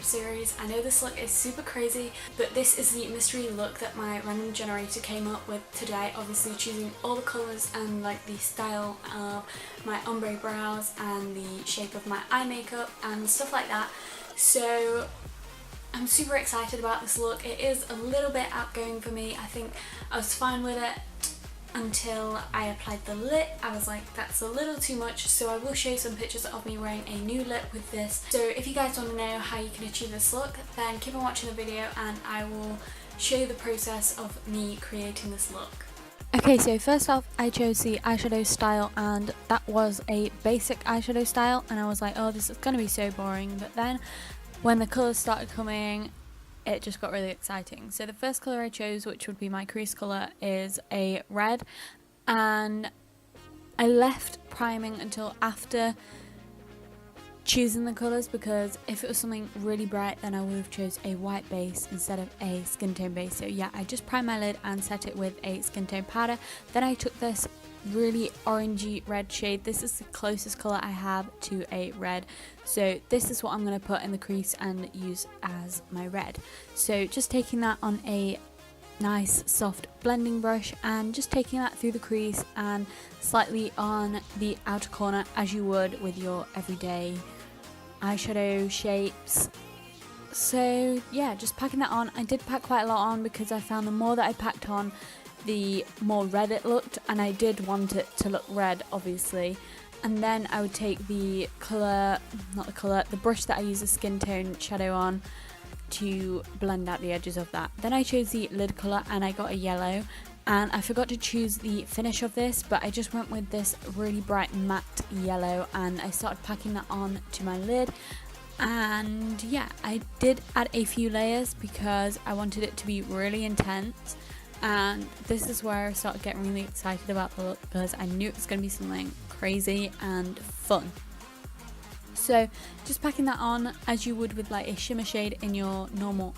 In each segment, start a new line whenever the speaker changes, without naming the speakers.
skip series. I know this look is super crazy, but this is the mystery look that my random generator came up with today, obviously choosing all the colours and like the style of my ombre brows and the shape of my eye makeup and stuff like that. So I'm super excited about this look. It is a little bit outgoing for me. I think I was fine with it until I applied the lip. I was like, that's a little too much, so I will show you some pictures of me wearing a new lip with this. So if you guys want to know how you can achieve this look, then keep on watching the video and I will show you the process of me creating this look.
Okay, so first off I chose the eyeshadow style, and that was a basic eyeshadow style, and I was like, oh, this is going to be so boring, but then when the colours started coming, it just got really exciting. So the first colour I chose, which would be my crease colour, is a red, and I left priming until after choosing the colours, because if it was something really bright then I would have chose a white base instead of a skin tone base. So yeah, I just primed my lid and set it with a skin tone powder. Then I took this really orangey red shade. This is the closest colour I have to a red, so this is what I'm going to put in the crease and use as my red. So just taking that on a nice soft blending brush and just taking that through the crease and slightly on the outer corner, as you would with your everyday eyeshadow shapes. So yeah, just packing that on. I did pack quite a lot on because I found the more that I packed on, the more red it looked, and I did want it to look red obviously. And then I would take the brush that I use the skin tone shadow on to blend out the edges of that. Then I chose the lid colour and I got a yellow, and I forgot to choose the finish of this, but I just went with this really bright matte yellow and I started packing that on to my lid. And yeah, I did add a few layers because I wanted it to be really intense. And this is where I started getting really excited about the look, because I knew it was going to be something crazy and fun. So just packing that on as you would with like a shimmer shade in your normal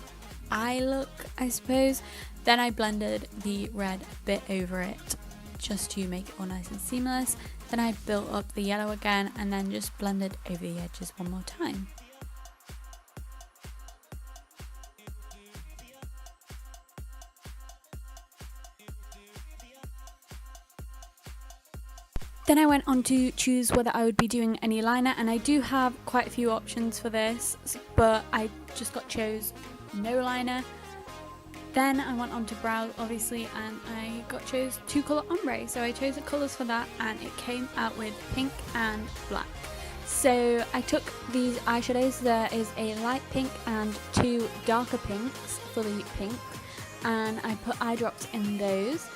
eye look, I suppose. Then I blended the red a bit over it just to make it all nice and seamless. Then I built up the yellow again and then just blended over the edges one more time. Then I went on to choose whether I would be doing any liner, and I do have quite a few options for this, but I just chose no liner. Then I went on to brows obviously, and I chose 2-colour ombre, so I chose the colours for that and it came out with pink and black. So I took these eyeshadows. There is a light pink and 2 darker pinks for the pink, and I put eye drops in those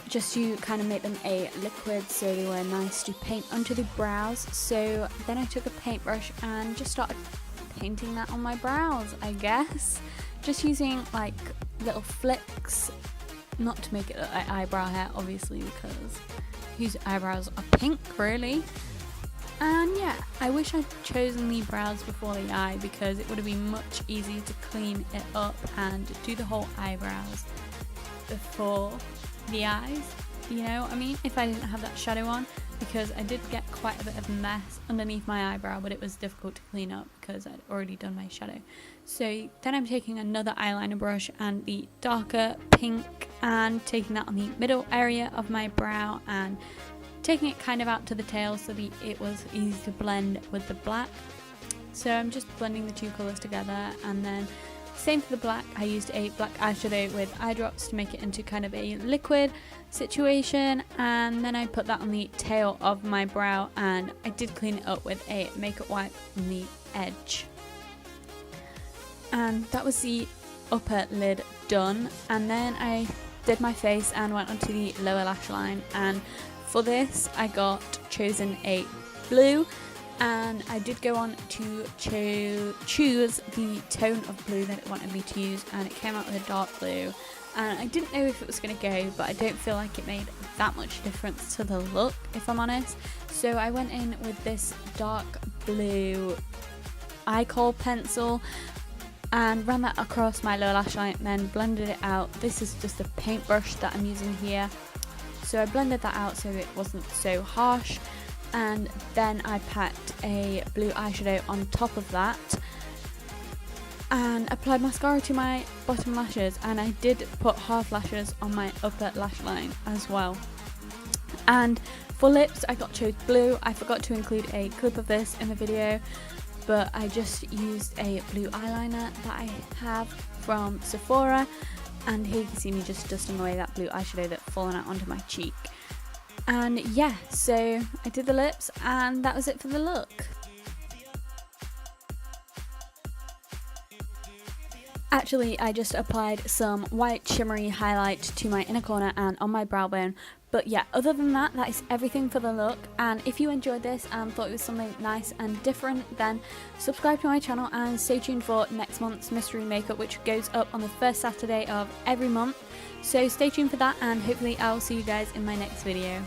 just to kind of make them a liquid so they were nice to paint onto the brows. So then I took a paintbrush and just started painting that on my brows, I guess. Just using like little flicks, not to make it look like eyebrow hair obviously, because whose eyebrows are pink really. And yeah, I wish I'd chosen the brows before the eye, because it would have been much easier to clean it up and do the whole eyebrows before the eyes, you know what I mean, if I didn't have that shadow on, because I did get quite a bit of mess underneath my eyebrow, but it was difficult to clean up because I'd already done my shadow. So then I'm taking another eyeliner brush and the darker pink and taking that on the middle area of my brow and taking it kind of out to the tail so that it was easy to blend with the black. So I'm just blending the 2 colours together, and then same for the black. I used a black eyeshadow with eye drops to make it into kind of a liquid situation, and then I put that on the tail of my brow and I did clean it up with a makeup wipe on the edge. And that was the upper lid done, and then I did my face and went onto the lower lash line, and for this I chosen a blue. And I did go on to choose the tone of blue that it wanted me to use, and it came out with a dark blue. And I didn't know if it was going to go, but I don't feel like it made that much difference to the look, if I'm honest. So I went in with this dark blue eye kohl pencil and ran that across my lower lash line and then blended it out. This is just a paintbrush that I'm using here. So I blended that out so it wasn't so harsh. And then I packed a blue eyeshadow on top of that and applied mascara to my bottom lashes, and I did put half lashes on my upper lash line as well. And for lips I chose blue. I forgot to include a clip of this in the video, but I just used a blue eyeliner that I have from Sephora, and here you can see me just dusting away that blue eyeshadow that's fallen out onto my cheek. And yeah, so I did the lips and that was it for the look. Actually, I just applied some white shimmery highlight to my inner corner and on my brow bone. But yeah, other than that, that is everything for the look. And if you enjoyed this and thought it was something nice and different, then subscribe to my channel and stay tuned for next month's mystery makeup, which goes up on the first Saturday of every month. So stay tuned for that, and hopefully I'll see you guys in my next video.